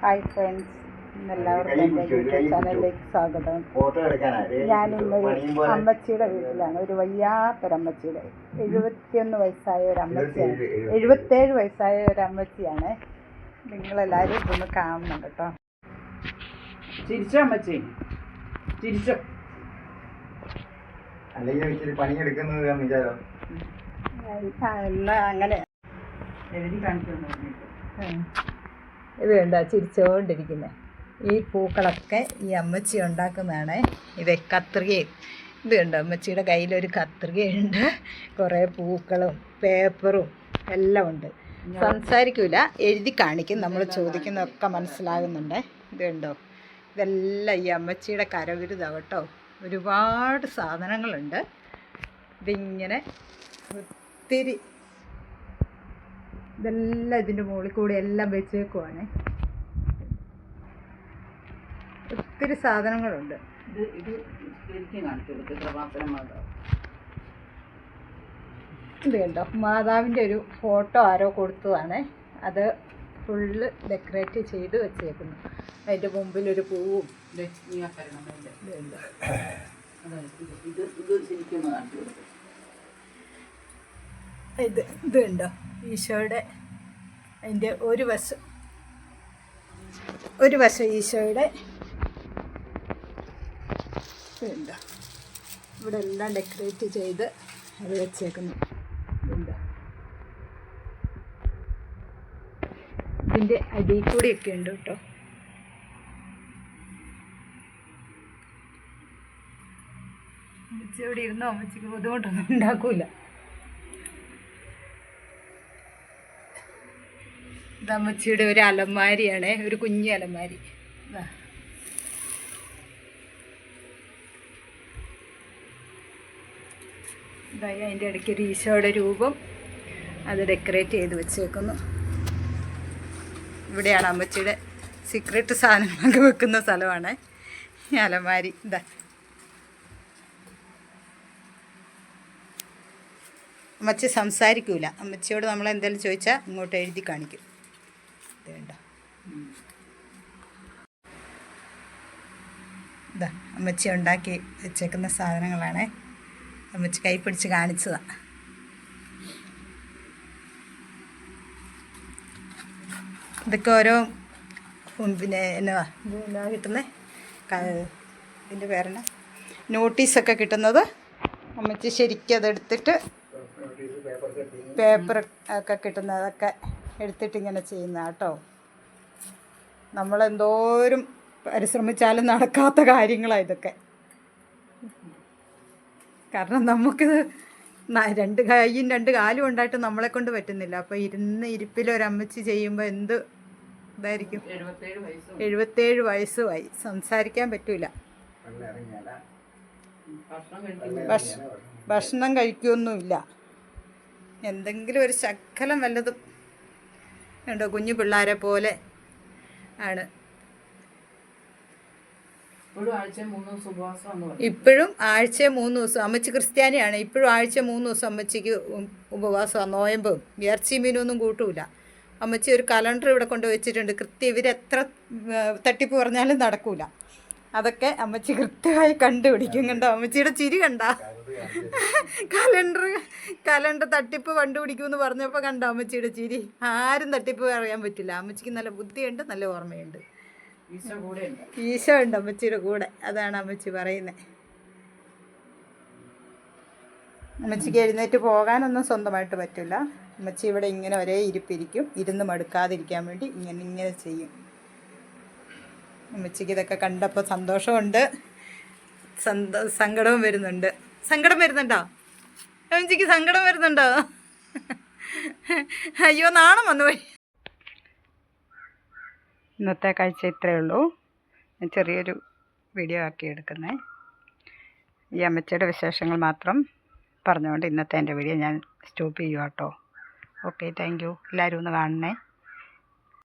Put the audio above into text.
Hi friends, എല്ലാവർക്കും എൻ്റെ YouTube ചാനലിലേക്ക് സ്വാഗതം. ഞാനിന്നൊരു അമ്മച്ചിയുടെ വീട്ടിലാണ്. ഒരു വയ്യാത്തൊരമ്മച്ചിയുടെ 71 വയസ്സായ ഒരു അമ്മച്ചിയാണ്, 77 വയസ്സായ ഒരു അമ്മച്ചിയാണ്. നിങ്ങളെല്ലാവരും ഇതൊന്ന് കാണുന്നുണ്ട് കേട്ടോ. ചിരിച്ചോ അമ്മച്ചി, ചിരിച്ചോ. അങ്ങനെ എഴുതി കാണിച്ചു. ഇത് കണ്ടോ ചിരിച്ചുകൊണ്ടിരിക്കുന്നത്. ഈ പൂക്കളൊക്കെ ഈ അമ്മച്ചി ഉണ്ടാക്കുന്നതാണ്. ഇത് കത്രികയും, ഇത് കണ്ടോ അമ്മച്ചിയുടെ കയ്യിലൊരു കത്രികയുണ്ട്, കുറേ പൂക്കളും പേപ്പറും എല്ലാം ഉണ്ട്. സംസാരിക്കില്ല, എഴുതി കാണിക്കും. നമ്മൾ ചോദിക്കുന്നതൊക്കെ മനസ്സിലാകുന്നുണ്ട്. ഇത് കണ്ടോ, ഇതെല്ലാം ഈ അമ്മച്ചിയുടെ കരവിരുതാണ് കേട്ടോ. ഒരുപാട് സാധനങ്ങളുണ്ട്. ഇതിങ്ങനെ ഒത്തിരി, ഇതെല്ലാം ഇതിൻ്റെ മുകളിൽ കൂടി എല്ലാം വെച്ചേക്കുവാണ്. ഒത്തിരി സാധനങ്ങളുണ്ട്. ഇത് കണ്ടോ, മാതാവിൻ്റെ ഒരു ഫോട്ടോ ആരോ കൊടുത്തതാണ്. അത് ഫുള്ള് ഡെക്കറേറ്റ് ചെയ്ത് വെച്ചേക്കുന്നു. അതിൻ്റെ മുമ്പിലൊരു പൂവും ഇത് കണ്ടോ, ഈശോയുടെ അതിൻ്റെ ഒരു വശം ഈശോയുടെ ഇതുണ്ടോ, ഇവിടെ എല്ലാം ഡെക്കറേറ്റ് ചെയ്ത് അത് വെച്ചേക്കുന്നു. ഇതുണ്ടോ, ഇതിൻ്റെ അടിയിൽ കൂടിയൊക്കെ ഉണ്ട് കേട്ടോ. അമ്മച്ചി ഇവിടെ ഇരുന്നോ, അമ്മച്ചിക്ക് ബുദ്ധിമുട്ടൊന്നും ഉണ്ടാക്കൂല. ഇത് അമ്മച്ചിയുടെ ഒരു അലമാരിയാണ്, ഒരു കുഞ്ഞു അലമാരി. ഇതായി അതിൻ്റെ ഇടയ്ക്ക് ഒരു ഈശോയുടെ രൂപം, അത് ഡെക്കറേറ്റ് ചെയ്ത് വെച്ചേക്കുന്നു. ഇവിടെയാണ് അമ്മച്ചിയുടെ സീക്രട്ട് സാധനങ്ങളൊക്കെ വെക്കുന്ന സ്ഥലമാണ് ഈ അലമാരി. ഇതാ അമ്മച്ചി സംസാരിക്കൂല. അമ്മച്ചിയോട് നമ്മൾ എന്തെങ്കിലും ചോദിച്ചാൽ ഇങ്ങോട്ട് എഴുതി കാണിക്കും. വേണ്ട, ഇതാ അമ്മച്ചി ഉണ്ടാക്കി വെച്ചേക്കുന്ന സാധനങ്ങളാണ്. അമ്മച്ചി കൈ പിടിച്ച് കാണിച്ചതാണ്. ഇതൊക്കെ ഓരോ പിന്നെ എന്നാ കിട്ടുന്നത്, ഇതിൻ്റെ പേരെന്നാ, നോട്ടീസൊക്കെ കിട്ടുന്നത് അമ്മച്ചി ശരിക്കും അതെടുത്തിട്ട്, പേപ്പർ ഒക്കെ കിട്ടുന്നതൊക്കെ എടുത്തിട്ട് ഇങ്ങനെ ചെയ്യുന്ന കേട്ടോ. നമ്മളെന്തോരം പരിശ്രമിച്ചാലും നടക്കാത്ത കാര്യങ്ങളാണ് ഇതൊക്കെ. കാരണം നമുക്കിത് 2 കൈയും 2 കാലും ഉണ്ടായിട്ട് നമ്മളെ കൊണ്ട് പറ്റുന്നില്ല. അപ്പോൾ ഇരിപ്പിലൊരമ്മച്ചി ചെയ്യുമ്പോൾ എന്ത് ഇതായിരിക്കും. 77 വയസ്സുമായി, സംസാരിക്കാൻ പറ്റൂല. ഭക്ഷണം കഴിക്കുകയൊന്നുമില്ല. എന്തെങ്കിലും ഒരു ശകലം വല്ലതും ഉണ്ടോ, കുഞ്ഞു പിള്ളേരെ പോലെ ആണ്. ഇപ്പോഴും ആഴ്ച 3 ദിവസം, അമ്മച്ചി ക്രിസ്ത്യാനിയാണ്, ഇപ്പോഴും ആഴ്ച 3 ദിവസം അമ്മച്ചിക്ക് ഉപവാസമാണ്. നോയമ്പും ഇറച്ചി മീനൊന്നും കൂട്ടൂല. അമ്മച്ചി ഒരു കലണ്ടർ ഇവിടെ കൊണ്ട് വെച്ചിട്ടുണ്ട്. കൃത്യം ഇവരെത്ര തട്ടിപ്പ് പറഞ്ഞാലും നടക്കൂല. അതൊക്കെ അമ്മച്ചി കൃത്യമായി കണ്ടുപിടിക്കും. കണ്ടോ അമ്മച്ചിയുടെ ചിരി കണ്ട, കലണ്ടർ തട്ടിപ്പ് കണ്ടുപിടിക്കുമെന്ന് പറഞ്ഞപ്പോൾ കണ്ടോ അമ്മച്ചിയുടെ ചിരി. ആരും തട്ടിപ്പ് അറിയാൻ പറ്റില്ല. അമ്മച്ചിക്ക് നല്ല ബുദ്ധിയുണ്ട്, നല്ല ഓർമ്മയുണ്ട്. ഈശോ ഉണ്ട് അമ്മച്ചിയുടെ കൂടെ, അതാണ് അമ്മച്ചി പറയുന്നത്. അമ്മച്ചിക്ക് എഴുന്നേറ്റ് പോകാനൊന്നും സ്വന്തമായിട്ട് പറ്റില്ല. അമ്മച്ചി ഇവിടെ ഇങ്ങനെ ഒരേ ഇരിപ്പിരിക്കും. ഇരുന്ന് മടുക്കാതിരിക്കാൻ വേണ്ടി ഇങ്ങനെ ചെയ്യും. അമ്മച്ചിക്ക് ഇതൊക്കെ കണ്ടപ്പോൾ സന്തോഷമുണ്ട്, സങ്കടവും വരുന്നുണ്ട്. സങ്കടം വരുന്നുണ്ടോ അമ്മച്ചിക്ക്? സങ്കടം വരുന്നുണ്ടോ? അയ്യോ, നാണം വന്നുപോയി. ഇന്നത്തെ കാഴ്ച ഇത്രയേ ഉള്ളൂ. ഞാൻ ചെറിയൊരു വീഡിയോ ആക്കി എടുക്കുന്നേ. ഈ അമ്മച്ചിയുടെ വിശേഷങ്ങൾ മാത്രം പറഞ്ഞുകൊണ്ട് ഇന്നത്തെ എൻ്റെ വീഡിയോ ഞാൻ സ്റ്റോപ്പ് ചെയ്യുക കേട്ടോ. Okay, thank you. എല്ലാവരും ഒന്ന് കാണണേ.